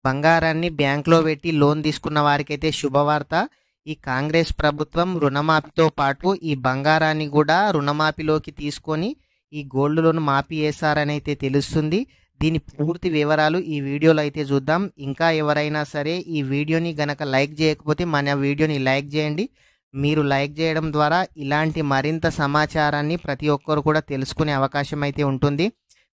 బంగారాన్ని బ్యాంక్‌లో పెట్టి లోన్ తీసుకున్న వారికైతే శుభవార్త. ఈ కాంగ్రెస్ ప్రభుత్వం రుణమాఫీతో పాటు ఈ బంగారాన్ని కూడా రుణమాఫీలోకి తీసుకొని ఈ గోల్డ్ లోన్ మాఫీ చేశారనైతే తెలుస్తుంది. దీని పూర్తి వివరాలు ఈ వీడియోలో అయితే చూద్దాం. ఇంకా ఎవరైనా సరే ఈ వీడియోని గనక లైక్ చేయకపోతే మన వీడియోని లైక్ చేయండి. మీరు లైక్ చేయడం ద్వారా ఇలాంటి మరింత సమాచారాన్ని ప్రతి ఒక్కరు కూడా తెలుసుకునే అవకాశం అయితే ఉంటుంది.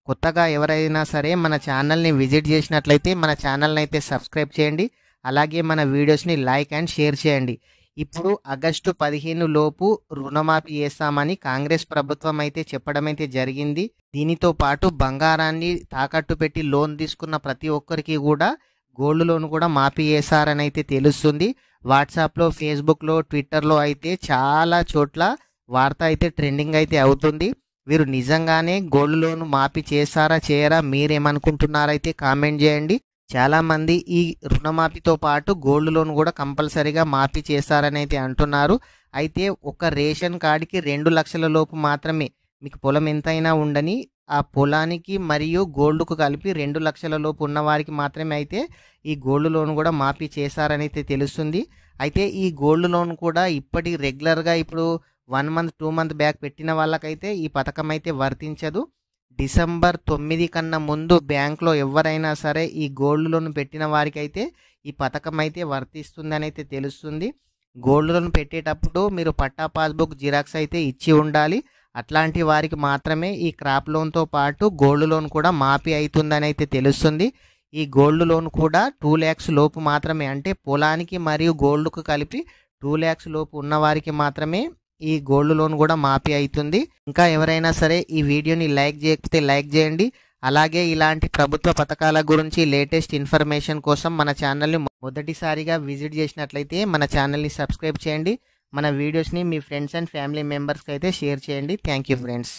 కొత్తగా ఎవరైనా సరే మన ఛానల్ని విజిట్ చేసినట్లయితే మన ఛానల్ని అయితే సబ్స్క్రైబ్ చేయండి. అలాగే మన వీడియోస్ని లైక్ అండ్ షేర్ చేయండి. ఇప్పుడు ఆగస్టు 15 లోపు రుణమాఫీ చేస్తామని కాంగ్రెస్ ప్రభుత్వం అయితే చెప్పడం అయితే జరిగింది. దీనితో పాటు బంగారాన్ని తాకట్టు పెట్టి లోన్ తీసుకున్న ప్రతి ఒక్కరికి కూడా గోల్డ్ లోన్ కూడా మాఫీ చేశారని అయితే తెలుస్తుంది. వాట్సాప్లో, ఫేస్బుక్లో, ట్విట్టర్లో అయితే చాలా చోట్ల వార్త అయితే ట్రెండింగ్ అయితే అవుతుంది. వీరు నిజంగానే గోల్డ్ లోన్ మాఫీ చేశారా చేయరా మీరేమనుకుంటున్నారైతే కామెంట్ చేయండి. చాలామంది ఈ రుణమాఫీతో పాటు గోల్డ్ లోన్ కూడా కంపల్సరీగా మాఫీ చేస్తారని అయితే అంటున్నారు. అయితే ఒక రేషన్ కార్డుకి 2 లక్షల లోపు మాత్రమే, మీకు పొలం ఎంతైనా ఉండని ఆ పొలానికి మరియు గోల్డ్కు కలిపి 2 లక్షల లోపు ఉన్న వారికి మాత్రమే అయితే ఈ గోల్డ్ లోన్ కూడా మాఫీ చేశారని అయితే తెలుస్తుంది. అయితే ఈ గోల్డ్ లోన్ కూడా ఇప్పటి రెగ్యులర్గా ఇప్పుడు 1 మంత్ 2 మంత్ బ్యాక్ పెట్టిన వాళ్ళకైతే ఈ పథకం అయితే వర్తించదు. డిసెంబర్ 9 కన్నా ముందు బ్యాంక్లో ఎవరైనా సరే ఈ గోల్డ్ లోన్ పెట్టిన వారికి అయితే ఈ పథకం అయితే వర్తిస్తుందని అయితే తెలుస్తుంది. గోల్డ్ లోన్ పెట్టేటప్పుడు మీరు పట్టా పాస్బుక్ జిరాక్స్ అయితే ఇచ్చి ఉండాలి. అట్లాంటి వారికి మాత్రమే ఈ క్రాప్ లోన్తో పాటు గోల్డ్ లోన్ కూడా మాఫీ అవుతుందని అయితే తెలుస్తుంది. ఈ గోల్డ్ లోన్ కూడా 2 lakhs లోపు మాత్రమే, అంటే పొలానికి మరియు గోల్డ్కు కలిపి 2 lakhs లోపు ఉన్న వారికి మాత్రమే ఈ గోల్డ్ లోన్ కూడా మాఫీ అవుతుంది. ఇంకా ఎవరైనా సరే ఈ వీడియోని లైక్ చేయకపోతే లైక్ చేయండి. అలాగే ఇలాంటి ప్రభుత్వ పథకాల గురించి లేటెస్ట్ ఇన్ఫర్మేషన్ కోసం మన ఛానల్ని మొదటిసారిగా విజిట్ చేసినట్లయితే మన ఛానల్ని సబ్స్క్రైబ్ చేయండి. మన వీడియోస్ని మీ ఫ్రెండ్స్ అండ్ ఫ్యామిలీ మెంబర్స్కి అయితే షేర్ చేయండి. Thank you friends.